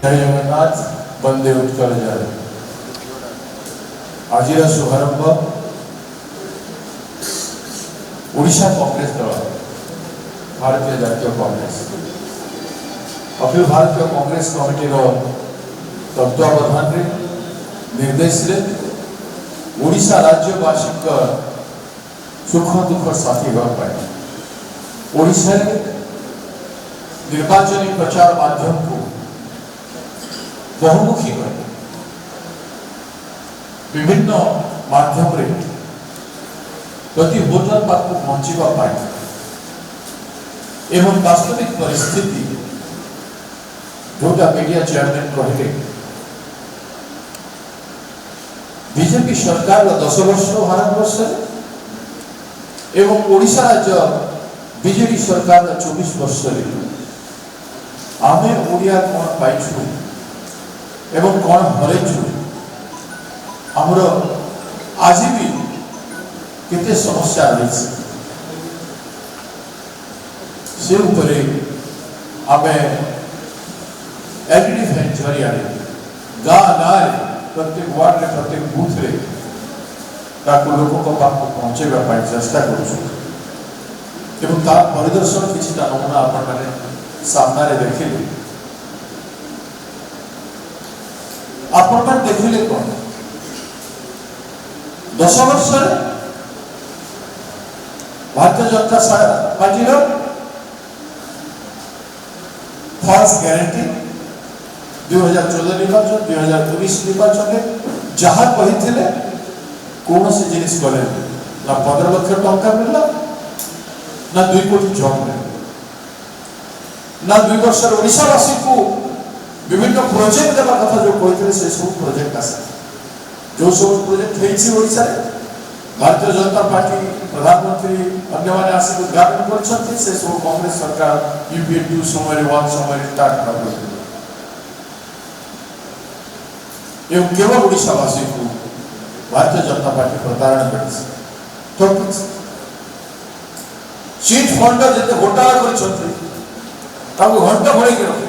जय जगन्नाथ बंदे उत्कल जय। आज शुभारंभ ओडिशा कांग्रेस दल भारतीय जातीय कांग्रेस अखिल भारतीय कांग्रेस कमिटी तत्वावधान निर्देश ओडिशा राज्यवासी सुख दुख साथी ओडिशा निर्वाचन प्रचार माध्यम को बहुमुखी कर विभिन्न माध्यम रे प्रति वोटर पाक पहुंचवा एवं वास्तविक परिस्थिति जोटा मीडिया चेयरमैन कहले बीजेपी सरकार 10 वर्ष भारत वर्ष एवं ओडिशा राज्य बीजेपी सरकार 24 वर्ष आमे ओडिया कौन पाइछु एवं कौन हरैछु हमरो आज भी केते समस्या रही से ऊपर आमे एलईडी फैन जरिया गाँ गाँव प्रत्येक वार्ड में प्रत्येक बूथ रे ताको लोगों को पाक पहुंचेगा पाई चेष्टा करूछु एवं तार परिदर्शन किछिटा नमूना आपण माने सामना रे देखिले आपण पर देखिले कोन 10 वर्ष भारतीय जनता पार्टी रो फॉल्स गारंटी 2014 निर्वाचन 2019 निर्वाचन जहाँ कही कौन से जिनिस कले ना 15 लाख टंका मिलला ना 2 कोटी जॉब मिलला ना 2 वर्ष ओडिशावासी को विभिन्न प्रोजेक्ट देवा कथा जो कहते से सब प्रोजेक्ट आसे जो सब प्रोजेक्ट हेछि ओडिशा रे भारतीय जनता पार्टी प्रधानमंत्री अन्य माने आसी उद्घाटन करछथि से सब कांग्रेस सरकार यूपीए 2 समय 1 समय स्टार्ट कर एवं केवल ओडिशावासी को भारतीय जनता पार्टी प्रतारण करिस तो चीट फंड जते घोटाला करछथि ताको घंटा भरे के रखे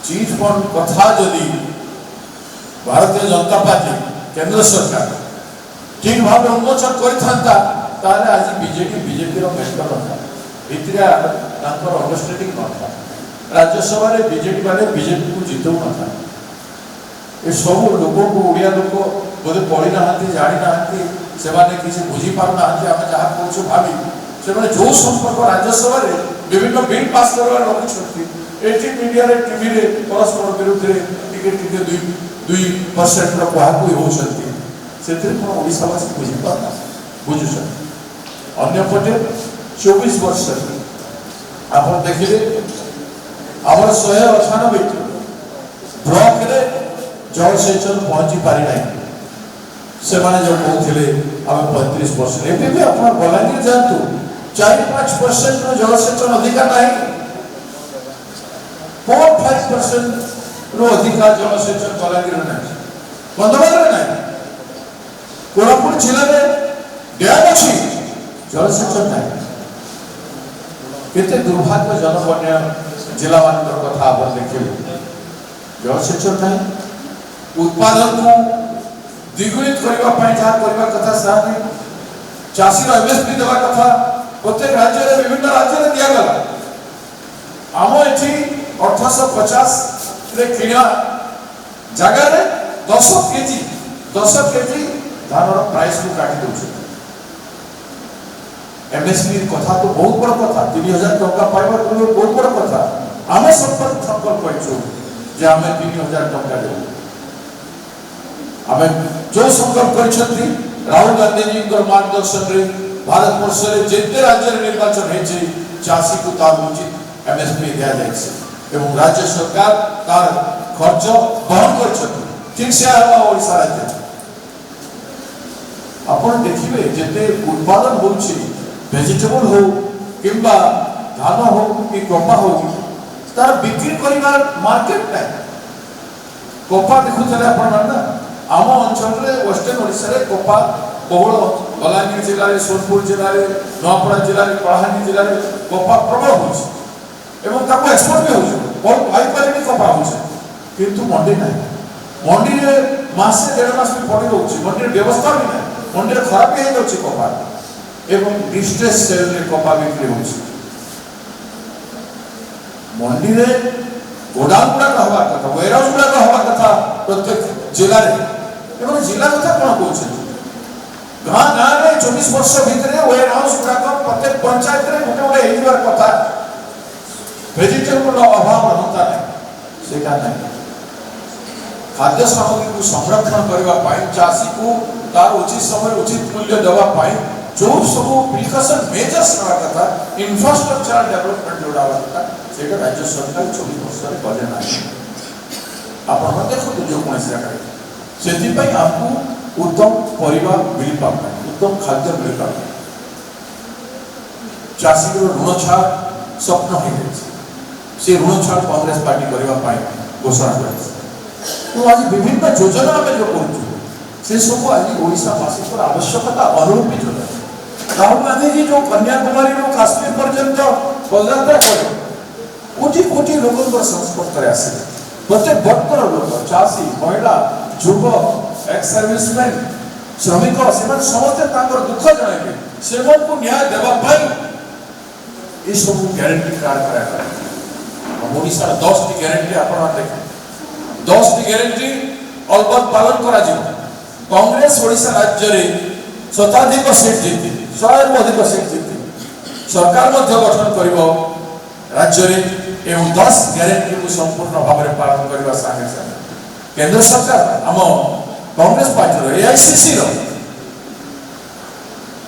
चीट फंड कथा जदि भारतीय जनता पार्टी केंद्र सरकार ठीक भाव उन्मोचन करथांता तारे आज बीजेपी रो मेंबर था इतरा तांकर अंडरस्टैंडिंग न था राज्यसभा रे बीजेपी को जितौ न था ए सब लोगों को ओडिया लोग बोले पढ़ी ना जानी ना से किसी बुझी पार ना आम जहाँ कौन भावी से जो संपर्क राज्यसभा रे विभिन्न बिल पास करवार रखुछथि एटी मीडिया रे टीवी रे परस्पर विरुद्ध रे टिके 2% रो कहकु होछथि सेतिर कोन ओडिशावासी बुझी पारना बुझुछन अन्य पटे 24 वर्ष आपण देखिले हमर 198 ब्लॉक रे जल सेचन पहुंची पारि नहीं से माने जो कहथिले हम 35 वर्ष एबे भी आपण बलांगीर जानतु 4-5% रो जल सेचन अधिकार नहीं 4-5% रो अधिकार जल सेचन बलांगीर नहीं बंदोबस्त नहीं कोरापुट जिला में डैम अछि जल सेचन नहीं केते दुर्भाग्यजनक अन्य जिला मानकर कथा आपण देखिले जल सेचन नहीं उत्पादन को द्विगुणित करने कथा साहब चाषी एमएसपी देवा कथा प्रत्येक राज्य रे विभिन्न राज्य रे दिया गला आम एठी 1850 रे किना जगह रे 10 केजी धान रो प्राइस को काटी दउछ एमएसपी कथा तो बहुत बड़ कथा 3000 टका पाइबा तो बहुत बड़ कथा आमे संकल्प कइछु जे आमे 3000 टका देबो आमे जो संकल्प करछथि राहुल गांधी जी को मार्गदर्शन रे भारत वर्ष रे जेते राज्य रे निर्वाचन हेछि चासी को तार उचित एमएसपी दिया जाय छै एवं राज्य सरकार तार खर्च वहन करछथि ठीक से आवा ओडिशा राज्य आपण देखिबे जेते उत्पादन होछि वेजिटेबल हो किंबा धान हो कि कपा हो तार बिक्री करिवार मार्केट नै कपा देखुथले आपण ना आम अंचल रे वेस्टर्न ओडिशा रे कपा बहुल बलांगीर जिले में सोनपुर जिले में नवापड़ा जिले में कलाहांडी जिले में कपा प्रबल हो एक्सपोर्ट भी हो बहुत पाइपारे कपा होचे किंतु मंडी नहीं मंडी रे मासे 1.5 मास भी पड़ी रहउची मंडी व्यवस्था भी नहीं मंडी खराब हे जाउची कपा एवं डिस्ट्रेस सेल रे कपा बिक्री होची मंडी रे गोडाउन गुड़ा रहबा कथा वेयरहाउस गुड़ा रहबा कथा प्रत्येक जिला रे एवं जिला कथा कोन कहउची गाँ गाँ रे 24 वर्ष भितरे वेयरहाउस गुड़ा को प्रत्येक पंचायत रे गोटे गोटे हेइबार कथा वेजिटेबल अभाव रहता है सेटा नहीं खाद्य सामग्री को संरक्षण करबा पाई चासी को तार उचित समय उचित मूल्य देवा पाई जो सब प्रिकॉशन मेजर्स रहा कथा इंफ्रास्ट्रक्चर डेवलपमेंट जोड़ा कथा सेटा राज्य सरकार 24 वर्ष रे कले नाही आपण देखो जो कोन से करे सेति पई आपको उत्तम परिवार मिल पाए उत्तम खाद्य मिल पाए चासी को ऋण छाड़ स्वप्न है से ऋण छाड़ कांग्रेस पार्टी करबा पाई घोषणा करছে तो आज विभिन्न योजना में जो करू से सब आज ओडिशा वासी पर आवश्यकता अनुरूप योजना राहुल गांधी जी जो कन्याकुमारी रो काश्मीर पर्यंत पदयात्रा करे कोटि कोटि लोगों पर संस्पर्श करे आसे प्रत्येक वर्गर लोग चासी महिला युवक एक्स सर्विसमैन श्रमिक से समस्त तांकर दुख जणाइबे सेवन को न्याय देबा पाई ए सब गारंटी कार्ड करा हम ओडिशा 10 टी गारंटी आपण देख 10 टी गारंटी अलबत पालन करा जिवो कांग्रेस ओडिशा राज्य रे शताधिक सीट जीति 100 अधिक सीट जीति सरकार मध्य गठन करिवो राज्य रे एवं 10 गारंटी को संपूर्ण भाव में पालन करबा संगे संगे केंद्र सरकार हम कांग्रेस पार्टी रो एआईसीसी रो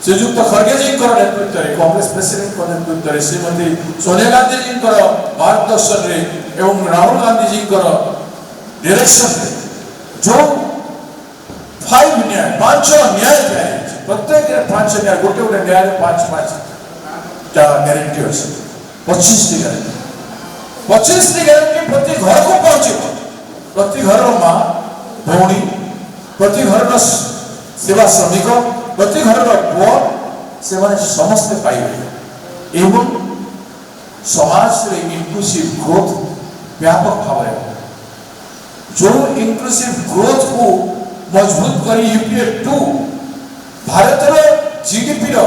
श्रीयुक्त खड़गे जी नेतृत्व रे कांग्रेस प्रेसिडेंट को नेतृत्व रे श्रीमती सोनिया गांधी जी मार्गदर्शन रे एवं राहुल गांधी जी डायरेक्शन रे जो 5 न्याय प्रत्येक 5 न्याय गोटे गोटे न्याय 5 टा गारंटी अछि 25 टी गारंटी 25 टी गारंटी प्रति घर को पहुंचे प्रति घर मां भौणी प्रति घर सेवा श्रमिक प्रति घर पुआ से माने समस्त पाइबे एवं समाज रे इंक्लूसिव ग्रोथ व्यापक भाव जो इंक्लूसिव ग्रोथ को मजबूत करी यूपीए 2 भारत रे जीडीपी रो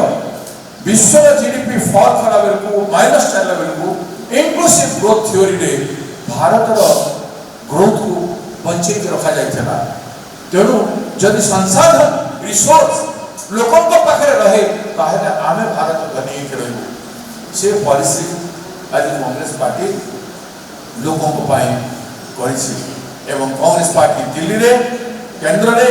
विश्व रे जीडीपी फॉल करा बेल को माइनस चला बेल को इंक्लूसिव ग्रोथ थ्योरी रे भारत रो ग्रोथ को बंचे के रखा जायछला तेनु जदि संसाधन रिसोर्स लोकों को पाखे रहे ताहे आमे भारत धनी के रहबो से पॉलिसी आज कांग्रेस पार्टी लोकों को पाए करिछि एवं कांग्रेस पार्टी दिल्ली रे केंद्र रे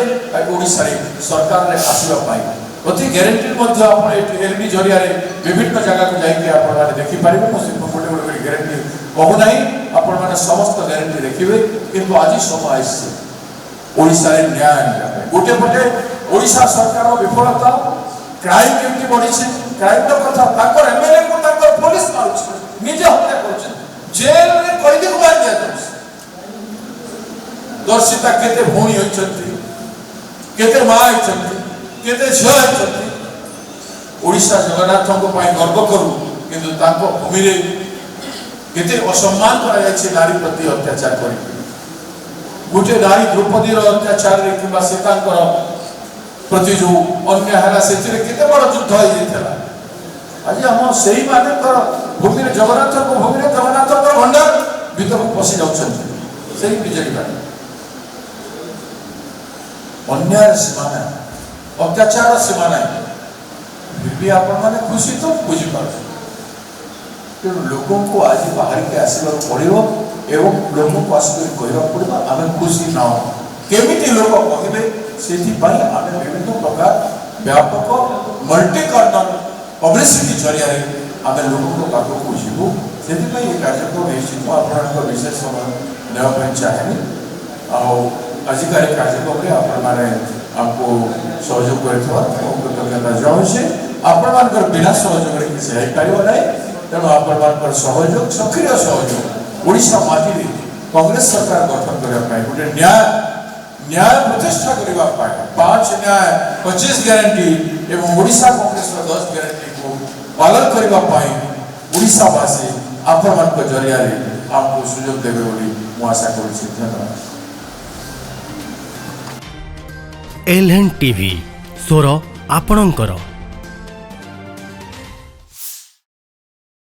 ओडिसा रे सरकार रे आसीबा पाई प्रति गारंटी मध्य आपण एलबी जरिया रे विभिन्न जगह को जाई के आपण माने देखि पारिबे mo से गोटे गोटे गारंटी कहू नाही आपण माने समस्त गारंटी देखिबे किंतु आज समय आइছে ओडिसा रे न्याय गोटे पटे ओडिसा सरकार विफलता क्राइम केमती बढ़ी छे क्राइम तो कथा ताकर एमएलए को ताकर पुलिस मारुछ निजे हत्या करछ जेल रे कैदी को मार दिया जाछ दर्शिता केते भौणी होइछंती केते मां होइछंती केते झियो होइछंती ओडिसा जगन्नाथ को पाई गर्व करू किंतु ताको भूमि रे केते असम्मान करा जायछि नारी प्रति अत्याचार करी गोटे नारी द्रौपदी रो अत्याचार रे किबा सीतांकर प्रति जो अन्य हरा सेतिरे केते बड़ युद्ध होई जेतला आज हम सेही माने कर भूमि रे जगन्नाथ को भूमि रे जगन्नाथ को भंडार भीतर पसी जाउछन सेही बीजेपी पार्टी अन्याय सीमा नहीं अत्याचार सीमा नहीं फिर भी आपण माने खुशी तो बुझी पार लोगों को आज बाहर के आसवा पड़ो एवं लोगों को आसिक कहवा पड़ा आम खुशी न केमिटी लोग कहे से आम विभिन्न प्रकार व्यापक मल्टी कर्नल पब्लिसिटी जरिया आम लोगों पाखक जीवु से कार्यक्रम आप विशेष समय ना चाहे आजिका कार्यक्रम में आपको सहयोग कृतज्ञता जनाऊे आपण बिना सहयोग किसी हो पार ना तेणु आपण सहयोग सक्रिय सहयोग ओडिशा माटी रे कांग्रेस सरकार गठन करने गोटे न्याय प्रतिष्ठा करने 5 न्याय 25 गारंटी एवं ओडिशा कांग्रेस 10 गारंटी को पालन करने ओडिशावासी आपण जरिया आपको ଆମକୁ ସୁଯୋଗ ଦେବେ ବୋଲି ମୁଁ ଆଶା କରୁଛି। ଧନ୍ୟବାଦ। LN TV ସ୍ୱର ଆପଣଙ୍କର।